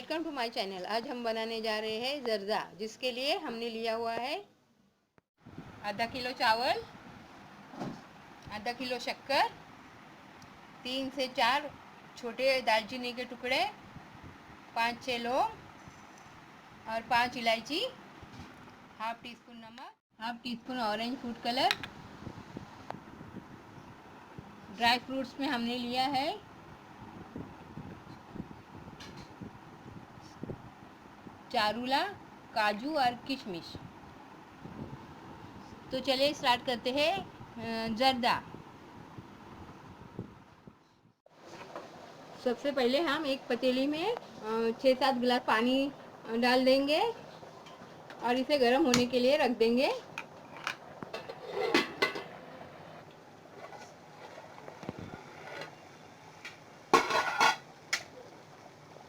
Welcome to my channel. आज हम बनाने जा रहे हैं जर्दा, जिसके लिए हमने लिया हुआ है आधा किलो चावल, आधा किलो शक्कर, 3 से 4 छोटे दालचीनी के टुकड़े, 5-6 लौंग और 5 इलायची, हाफ टी स्पून नमक, half tea spoon orange food colour. Dry fruits में हमने लिया है चारूला, काजू और किशमिश। तो चलिए स्टार्ट करते हैं जर्दा। सबसे पहले हम एक पतीली में 6-7 गिलास पानी डाल देंगे और इसे गर्म होने के लिए रख देंगे।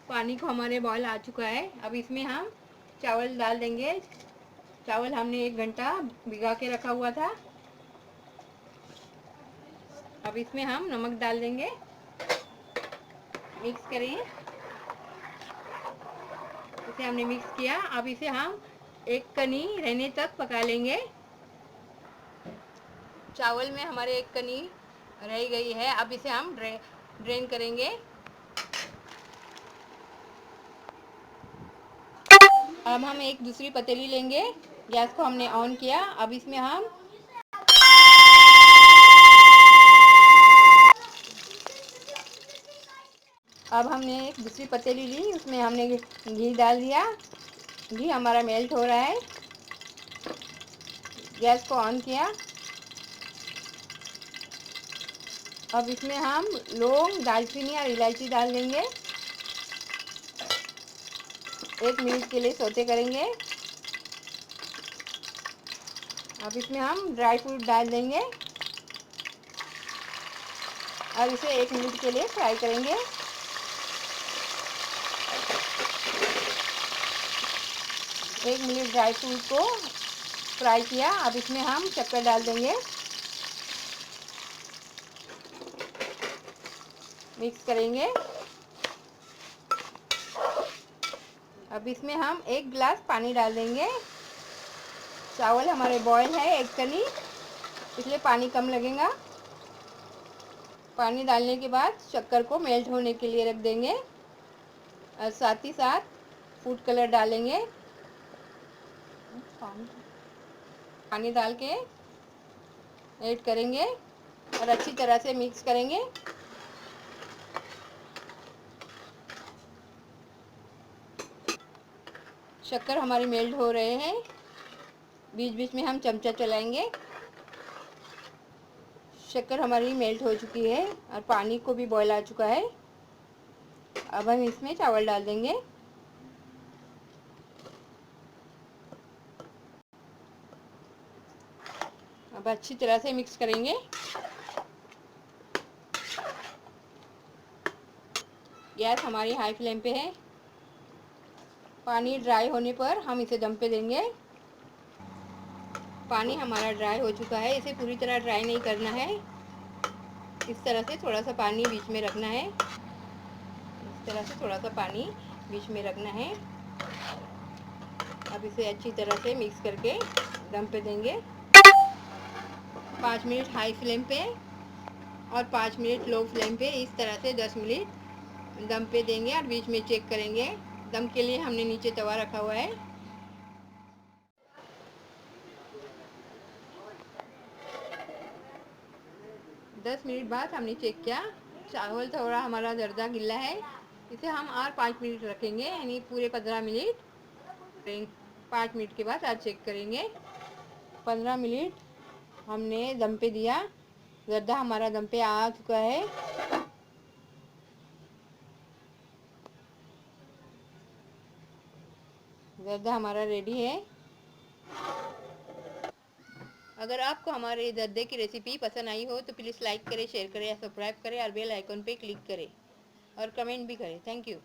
पानी को हमारे बॉयल आ चुका है। अब इसमें हम चावल डाल देंगे। चावल हमने 1 घंटा भिगा के रखा हुआ था। अब इसमें हम नमक डाल देंगे, मिक्स करिए। इसे हमने मिक्स किया। अब इसे हम एक कनी रहने तक पका लेंगे। चावल में हमारे एक कनी रह गई है। अब इसे हम ड्रेन करेंगे। अब हम एक दूसरी पतीली लेंगे। गैस को हमने ऑन किया। अब इसमें हम हमने एक दूसरी पतीली ली, उसमें हमने घी डाल दिया। घी हमारा मेल्ट हो रहा है। गैस को ऑन किया। अब इसमें हम लौंग, दालचीनी और इलायची डाल देंगे। 1 मिनट के लिए सौते करेंगे। अब इसमें हम ड्राई फ्रूट डाल देंगे और इसे 1 मिनट के लिए फ्राई करेंगे। एक मिनट ड्राई फ्रूट को फ्राई किया। अब इसमें हम शक्कर डाल देंगे, मिक्स करेंगे। अब इसमें हम 1 गिलास पानी डाल देंगे। चावल हमारे बॉयल है 1 कनी, इसलिए पानी कम लगेगा। पानी डालने के बाद शक्कर को मेल्ट होने के लिए रख देंगे और साथ ही साथ फूड कलर डालेंगे। पानी डाल के ऐड करेंगे और अच्छी तरह से मिक्स करेंगे। शक्कर हमारी मेल्ट हो रहे हैं। बीच बीच में हम चमचा चलाएंगे। शक्कर हमारी मेल्ट हो चुकी है और पानी को भी बॉयल आ चुका है। अब हम इसमें चावल डाल देंगे। अब अच्छी तरह से मिक्स करेंगे। गैस हमारी हाई फ्लेम पे है। पानी ड्राई होने पर हम इसे दम पे देंगे। पानी हमारा ड्राई हो चुका है। इसे पूरी तरह ड्राई नहीं करना है। इस तरह से थोड़ा सा पानी बीच में रखना है। इस तरह से थोड़ा सा पानी बीच में रखना है। अब इसे अच्छी तरह से मिक्स करके दम पे देंगे। 5 मिनट हाई फ्लेम पे और 5 मिनट लो फ्लेम पे, इस तरह से 10 मिनट दम पे देंगे और बीच में चेक करेंगे। दम के लिए हमने नीचे तवा रखा हुआ है। 10 मिनट बाद हमने चेक किया। चावल थोड़ा हमारा जर्दा गिल्ला है। इसे हम और 5 मिनट रखेंगे, यानी पूरे 15 मिनट। 5 मिनट के बाद आज चेक करेंगे। 15 मिनट हमने दम पे दिया। जर्दा हमारा दम पे आ चुका है। जर्दा हमारा रेडी है। अगर आपको हमारे जर्दे की रेसिपी पसंद आई हो तो प्लीज़ लाइक करें, शेयर करें या सब्सक्राइब करें और बेल आइकन पे क्लिक करें और कमेंट भी करें। Thank you.